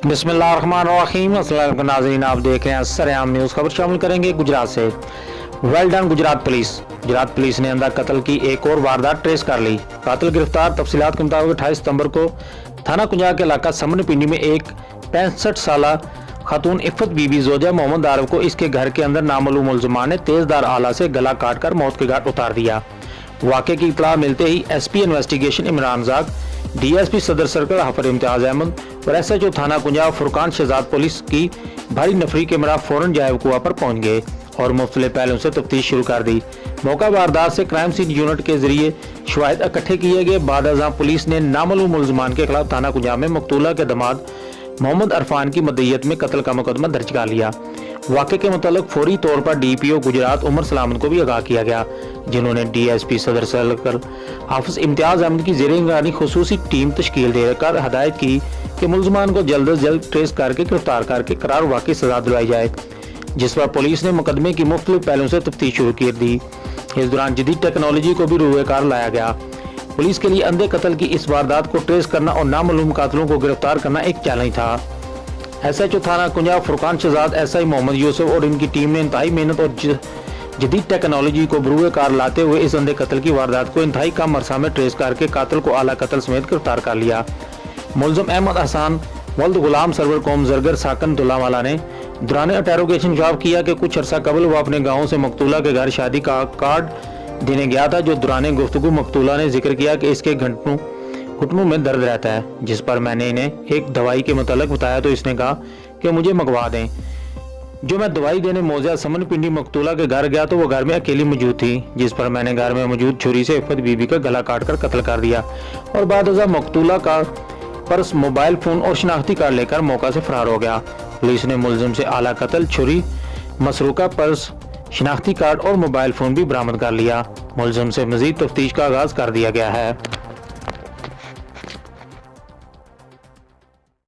बिस्मिल्लाहिर्रहमानिर्रहीम। अस्सलाम वालेकुम नाज़रीन, आप देख रहे हैं सरेआम न्यूज़। खबर शामिल करेंगे गुजरात से। Well done Gujarat police. Gujarat police ने अंधा कत्ल की एक और वारदात ट्रेस कर ली। कातिल गिरफ्तार। तफसीलात के मुताबिक 28 सितंबर को थाना कुंजा के इलाका समन पिंडी में एक 65 साल खातून इफ़त बीबी जोजा मोहम्मद आरफ को इसके घर के अंदर नामालूम मुलजमान ने तेजदार आला से गला काट कर मौत के घाट उतार दिया। वाक़े की इत्तला मिलते ही एसपी इन्वेस्टिगेशन इमरान जाग, डीएसपी सदर सर्कल हाफिज इम्तियाज अहमद और एसएचओ थाना कुंजा फुरकान शहजाद पुलिस की भारी नफरी के मरा फौरन जायब कुआ पर पहुंच गए और मुख्तलिफ पहलुओं से तफ्तीश शुरू कर दी। मौका वारदात से क्राइम सीन यूनिट के जरिए शवाहिद इकट्ठे किए गए। बाद अज़ां पुलिस ने नामालूम मुलजमान के खिलाफ थाना कुंजा में मकतूला के दमाद मोहम्मद अरफान की मदय्यत में कत्ल का मुकदमा दर्ज कर लिया। वाक़े के मुतालिक फौरी तौर पर डीपीओ गुजरात उमर सलामत को भी आगाह किया गया, जिन्होंने डीएसपी सदर सर्कल हाफिज इम्तियाज अहमद की ज़ेरे निगरानी खुसूसी टीम तश्कील देकर हदायत की कि मुलजमान को जल्द अज जल्द ट्रेस करके गिरफ्तार करके करार वाक़ई सजा दिलाई जाए, जिस पर पुलिस ने मुकदमे की मुख्तलिफ पहलुओं से तफ्तीश शुरू कर दी। इस दौरान जदीद टेक्नोलॉजी को भी रूए कार लाया गया। पुलिस के लिए अंधे कत्ल की इस वारदात को ट्रेस करना और नामालूम कातिलों को गिरफ्तार करना एक चैलेंज था। एसएचओ थाना कुंजा फुरकान शहजाद, एसआई मोहम्मद यूसुफ और इनकी टीम ने इंतहाई मेहनत और जदीद टेक्नोलॉजी को बरूए कार लाते हुए इस अंधे कत्ल की वारदात को इंतहाई कम अरसा में ट्रेस करके कातिल को आला कत्ल समेत गिरफ्तार कर लिया। मुलजम अहमद हसन वल्द गुलाम सरवर कौम जरगर साकन दुल्लावाला ने दौरान इंटेरोगेशन जवाब किया कि कुछ अरसा कबल वो अपने गाँव से मकतूला के घर शादी का कार्ड देने गया था, जो दौरान गुफ्तगू मकतूला ने जिक्र किया कि इसके घुटनों में दर्द रहता है, जिस पर मैंने इन्हें एक दवाई के मुतालिक बताया तो इसने कहा कि मुझे मंगवा दें। जो मैं दवाई देने मौजा समन पिंडी मकतूला के घर गया तो वो घर में अकेली मौजूद थी, जिस पर मैंने घर में मौजूद छुरी से इफ़त बीबी का गला काट कर कत्ल कर दिया और बाद अज़ा मकतूला का पर्स, मोबाइल फ़ोन और शनाख्ती कार्ड लेकर मौका से फरार हो गया। पुलिस ने मुलजिम से आला कत्ल, छुरी, मसरूका पर्स, शनाख्ती कार्ड और मोबाइल फ़ोन भी बरामद कर लिया। मुलजिम से मज़ीद तफ्तीश का आगाज़ कर दिया गया है।